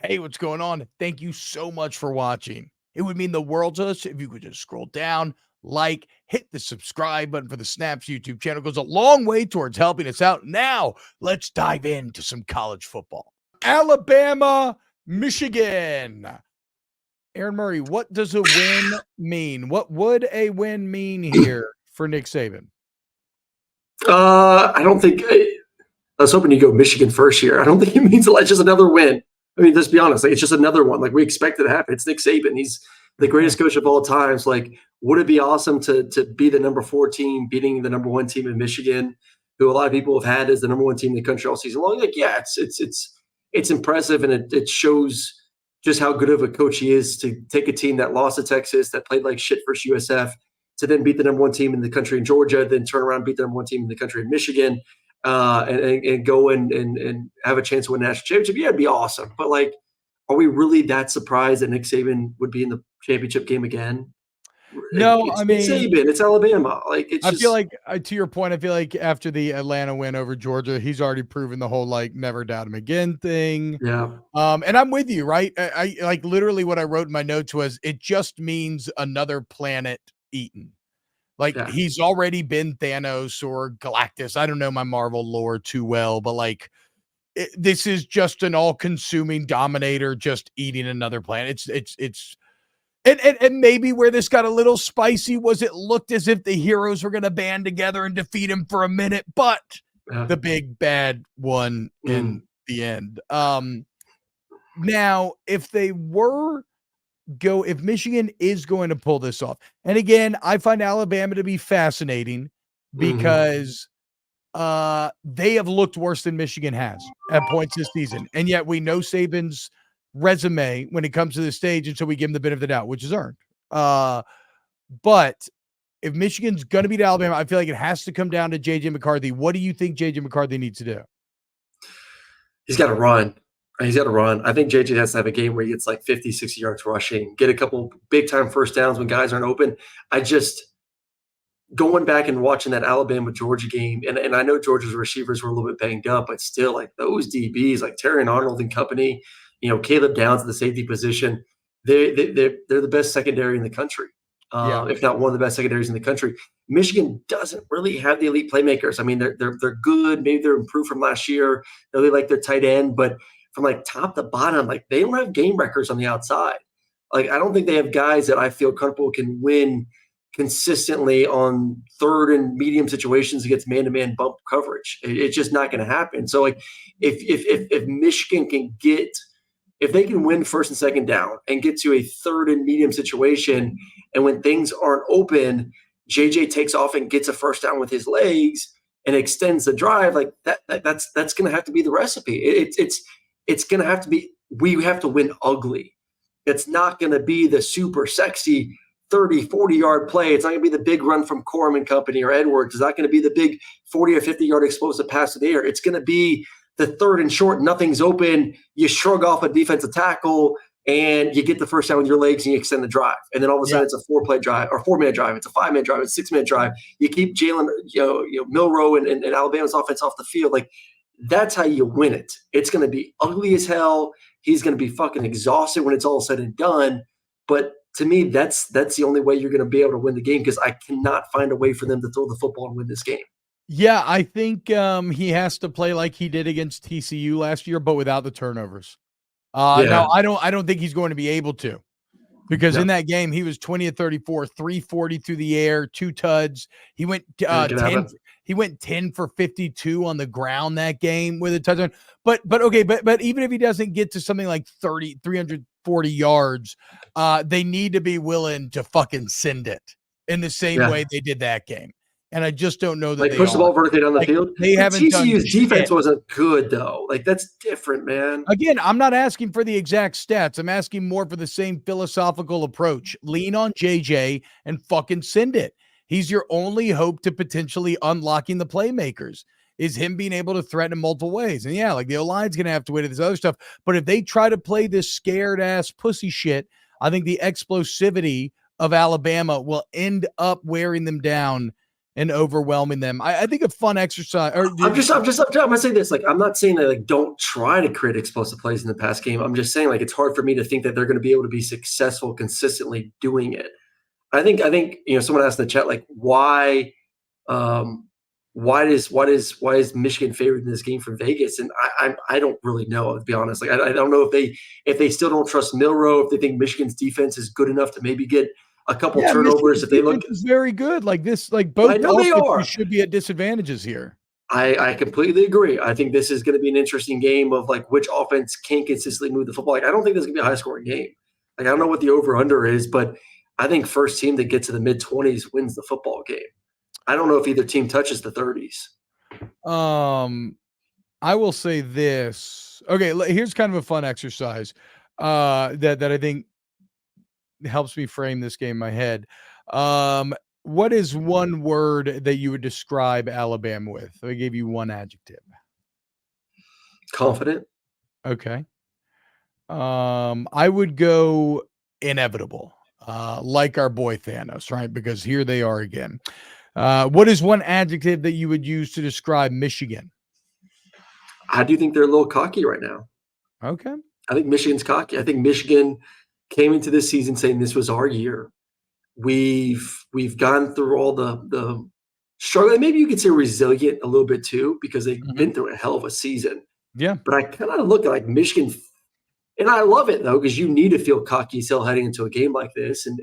Hey, what's going on? Thank you so much for watching. It would mean the world to us if you could just scroll down, like, hit the subscribe button for the Snaps YouTube channel. It goes a long way towards helping us out. Now, let's dive into some college football. Alabama, Michigan. Aaron Murray, what does a win mean? What would a win mean here for Nick Saban? I don't think I was hoping you go Michigan first here. I don't think it means a lot. It's just another win. I mean, let's be honest. Like, it's just another one. Like, we expect it to happen. It's Nick Saban. He's the greatest coach of all times. Like, would it be awesome to be the number 4 team, beating the number 1 team in Michigan, who a lot of people have had as the number 1 team in the country all season long? Like, yeah, it's impressive, and it shows just how good of a coach he is to take a team that lost to Texas, that played like shit versus USF, to then beat the number 1 team in the country in Georgia, then turn around and beat the number 1 team in the country in Michigan. And go and have a chance to win a national championship, yeah, it'd be awesome. But, like, are we really that surprised that Nick Saban would be in the championship game again? No, It's I Nick mean, Saban. It's Alabama. Like, it's I just feel like, to your point, I feel like after the Atlanta win over Georgia, he's already proven the whole like never doubt him again thing. yeah, And I'm with you, right? I like literally what I wrote in my notes was it just means another planet eaten. Like yeah. he's already been Thanos or Galactus. I don't know my Marvel lore too well, but like this is just an all-consuming dominator just eating another planet. It's and maybe where this got a little spicy was it looked as if the heroes were going to band together and defeat him for a minute, but Yeah. the big bad won in the end. Now, if Michigan is going to pull this off, and again, I find Alabama to be fascinating because they have looked worse than Michigan has at points this season, and yet we know Saban's resume when it comes to the stage, and so we give him the benefit of the doubt, which is earned. But if Michigan's going to beat Alabama, I feel like it has to come down to J.J. McCarthy. What do you think J.J. McCarthy needs to do? He's got to run. He's got to run. I think JJ has to have a game where he gets like 50, 60 yards rushing, get a couple big time first downs when guys aren't open. Going back and watching that Alabama Georgia game, and I know Georgia's receivers were a little bit banged up, but still, like, those DBs, like Terry Arnold and company, Caleb Downs in the safety position, they're the best secondary in the country, if not one of the best secondaries in the country. Michigan doesn't really have the elite playmakers. I mean, they're good. Maybe they're improved from last year. They like their tight end, but from like top to bottom, like, they don't have game records on the outside. Like, I don't think they have guys that I feel comfortable can win consistently on third and medium situations against man-to-man bump coverage. It's just not going to happen. So, like, if Michigan can if they can win first and second down and get to a third and medium situation, and when things aren't open, JJ takes off and gets a first down with his legs and extends the drive, like that's going to have to be the recipe. It's going to have to be. We have to win ugly. It's not going to be the super sexy 30, 40-yard play. It's not going to be the big run from Corum and company or Edwards. It's not going to be the big 40 or 50-yard explosive pass to the air. It's going to be the third and short, nothing's open. You shrug off a defensive tackle, and you get the first down with your legs, and you extend the drive. And then all of a sudden, it's a 4-play drive or 4-minute drive. It's a 5-minute drive. It's a 6-minute drive. You keep Jalen, Milroe and Alabama's offense off the field. Like, that's how you win it. It's going to be ugly as hell. He's going to be fucking exhausted when it's all said and done. But to me, that's the only way you're going to be able to win the game, because I cannot find a way for them to throw the football and win this game. Yeah, I think he has to play like he did against TCU last year, but without the turnovers. Now, I don't think he's going to be able to, because in that game he was 20 of 34, 340 through the air, 2 tuds. He went 10. He went 10 for 52 on the ground that game with a touchdown. But even if he doesn't get to something like 340 yards, they need to be willing to fucking send it in the same way they did that game. And I just don't know that they push the ball vertically down the field. They haven't done TCU's defense shit. wasn't good, though. Like, that's different, man. Again, I'm not asking for the exact stats. I'm asking more for the same philosophical approach. Lean on JJ and fucking send it. He's your only hope to potentially unlocking the playmakers, is him being able to threaten in multiple ways. And yeah, like, the O-line's going to have to wait at this other stuff. But if they try to play this scared ass pussy shit, I think the explosivity of Alabama will end up wearing them down and overwhelming them. I think a fun exercise. Or I'm gonna say this. Like, I'm not saying that like don't try to create explosive plays in the pass game. I'm just saying like it's hard for me to think that they're going to be able to be successful consistently doing it. I think someone asked in the chat like um why is Michigan favored in this game from Vegas? And I don't really know, to be honest. Like I don't know if they still don't trust Milrow, if they think Michigan's defense is good enough to maybe get a couple turnovers. Michigan's If they look, defense is very good. Like this, like I both know they offenses are. should be at disadvantages here. I completely agree. I think this is going to be an interesting game of like which offense can consistently move the football. Like I don't think this is going to be a high scoring game. Like I don't know what the over under is, but I think first team that gets to the mid-20s wins the football game. I don't know if either team touches the 30s. I will say this. Okay, here's kind of a fun exercise that I think helps me frame this game in my head. What is one word that you would describe Alabama with? I gave you one adjective. Confident. Okay. I would go inevitable, like our boy Thanos, right? Because here they are again. What is one adjective that you would use to describe Michigan? I do think they're a little cocky right now. Okay. I think Michigan's cocky. I think Michigan came into this season saying this was our year. We've gone through all the struggle. Maybe you could say resilient a little bit too, because they've been through a hell of a season. Yeah. But I kind of look at like Michigan, and I love it though, because you need to feel cocky still heading into a game like this, and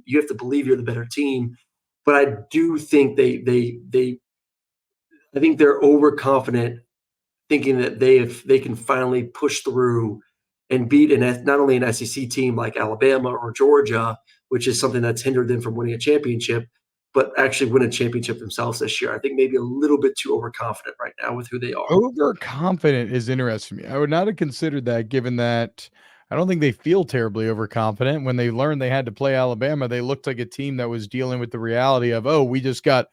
you have to believe you're the better team. But I do think I think they're overconfident, thinking that they can finally push through and beat not only an SEC team like Alabama or Georgia, which is something that's hindered them from winning a championship, but actually win a championship themselves this year. I think maybe a little bit too overconfident right now with who they are. Overconfident is interesting to me. I would not have considered that, given that I don't think they feel terribly overconfident. When they learned they had to play Alabama, they looked like a team that was dealing with the reality of, oh, we just got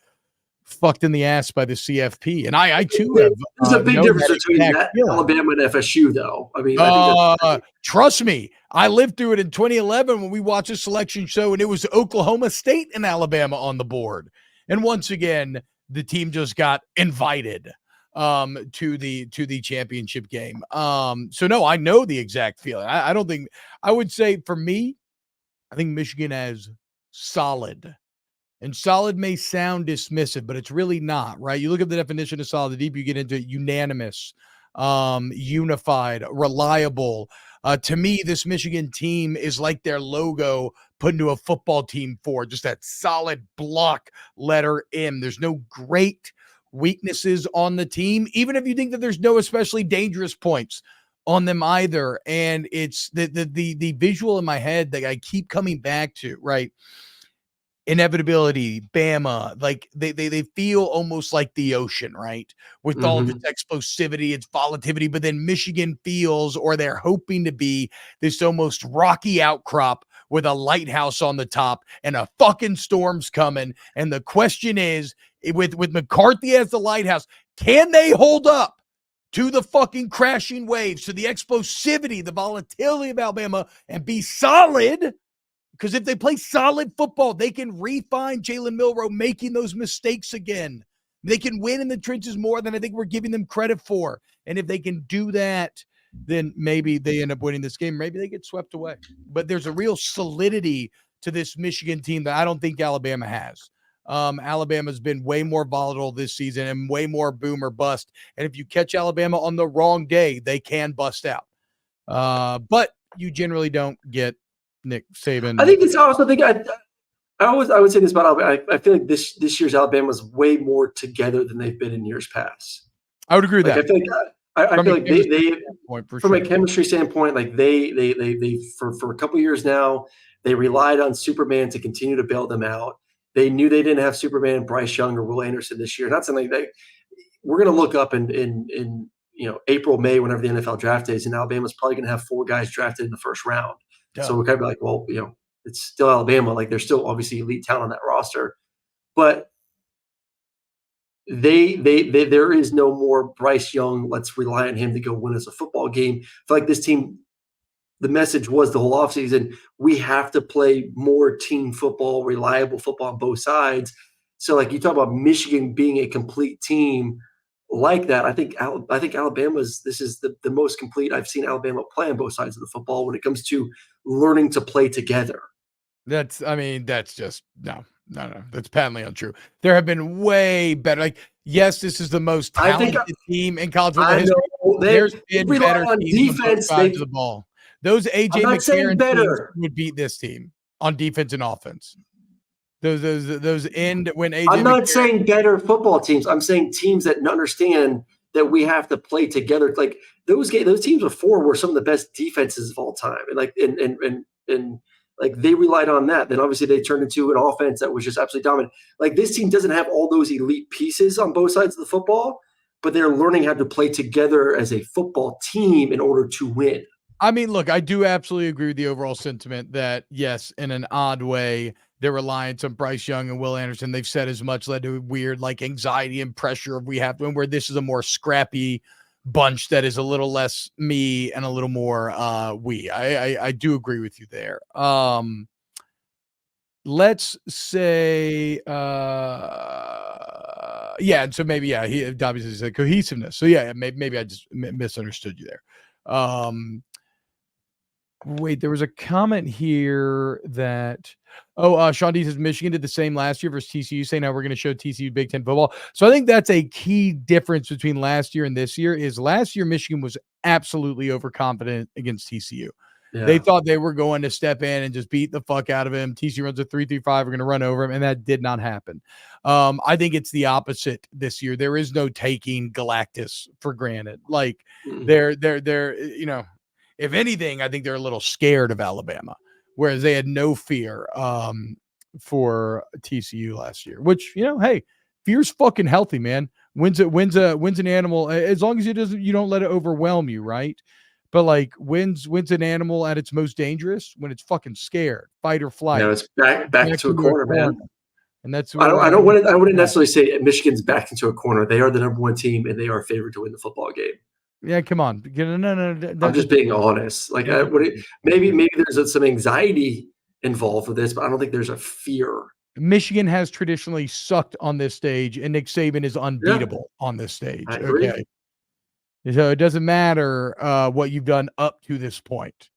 fucked in the ass by the CFP. And I too have. There's a big difference between Alabama and FSU, though. I mean, I think trust me, I lived through it in 2011 when we watched a selection show, and it was Oklahoma State and Alabama on the board. And once again, the team just got invited to the championship game. So no, I know the exact feeling. I don't think I would say for me, I think Michigan has solid. And solid may sound dismissive, but it's really not, right? You look at the definition of solid, the deeper you get into it, unanimous, unified, reliable. To me, this Michigan team is like their logo put into a football team for just that solid block letter M. There's no great weaknesses on the team, even if you think that there's no especially dangerous points on them either. And it's the visual in my head that I keep coming back to, right? Inevitability, Bama, like they feel almost like the ocean, right? With all of its explosivity, its volatility, but then Michigan feels, or they're hoping to be, this almost rocky outcrop with a lighthouse on the top and a fucking storm's coming. And the question is, with McCarthy as the lighthouse, can they hold up to the fucking crashing waves, to the explosivity, the volatility of Alabama, and be solid? Because if they play solid football, they can refine Jalen Milrow making those mistakes again. They can win in the trenches more than I think we're giving them credit for. And if they can do that, then maybe they end up winning this game. Maybe they get swept away. But there's a real solidity to this Michigan team that I don't think Alabama has. Alabama's been way more volatile this season and way more boom or bust. And if you catch Alabama on the wrong day, they can bust out. But you generally don't get Nick Saban. I think it's also I would say this about Alabama. I feel like this year's Alabama is way more together than they've been in years past. I would agree with that. I feel like they from a chemistry standpoint, like they for a couple of years now, they relied on Superman to continue to bail them out. They knew they didn't have Superman, Bryce Young, or Will Anderson this year. Not something we're going to look up in April, May, whenever the NFL draft is, and Alabama's probably going to have 4 guys drafted in the first round. Yeah. So we're kind of like, well, it's still Alabama. Like there's still obviously elite talent on that roster, but there is no more Bryce Young. Let's rely on him to go win us a football game. I feel like this team, the message was the whole offseason, we have to play more team football, reliable football on both sides So like you talk about Michigan being a complete team like that. I think Alabama's this is the most complete I've seen Alabama play on both sides of the football when it comes to learning to play together. That's just no. That's patently untrue. There have been way better. Like, yes, this is the most I think talented team in college football I history. know There's they been rely better on teams on both defense. sides of the ball. Those I'm AJ not saying McCarron teams better. would beat this team on defense and offense. Those end when I'm AJ not McCarron. saying better football teams. I'm saying teams that understand that we have to play together. Like those teams before were some of the best defenses of all time, and like they relied on that. Then obviously they turned into an offense that was just absolutely dominant. Like this team doesn't have all those elite pieces on both sides of the football, but they're learning how to play together as a football team in order to win. I mean, look, I do absolutely agree with the overall sentiment that yes, in an odd way, their reliance on Bryce Young and Will Anderson, they've said as much led to weird like anxiety and pressure we have to, where this is a more scrappy bunch that is a little less me and a little more we. I do agree with you there. Let's say yeah, and so maybe he obviously said cohesiveness. So yeah, maybe I just misunderstood you there. Wait, there was a comment here that Sean D says Michigan did the same last year versus TCU, saying now we're going to show TCU Big Ten football. So I think that's a key difference between last year and this year. Is last year Michigan was absolutely overconfident against TCU. Yeah. They thought they were going to step in and just beat the fuck out of him. TCU runs a 3-3-5. We're going to run over him, and that did not happen. I think it's the opposite this year. There is no taking Galactus for granted. Like they're if anything, I think they're a little scared of Alabama, whereas they had no fear for TCU last year. Which hey, fear's fucking healthy, man. Wins an animal as long as you don't let it overwhelm you, right? But like wins an animal at its most dangerous when it's fucking scared, fight or flight. It's back to a corner, man. And that's I wouldn't necessarily say Michigan's backed into a corner. They are the number one team, and they are favored to win the football game. Yeah, come on. No. I'm just being honest. Like, maybe there's some anxiety involved with this, but I don't think there's a fear. Michigan has traditionally sucked on this stage, and Nick Saban is unbeatable on this stage. I agree. Okay. So it doesn't matter what you've done up to this point.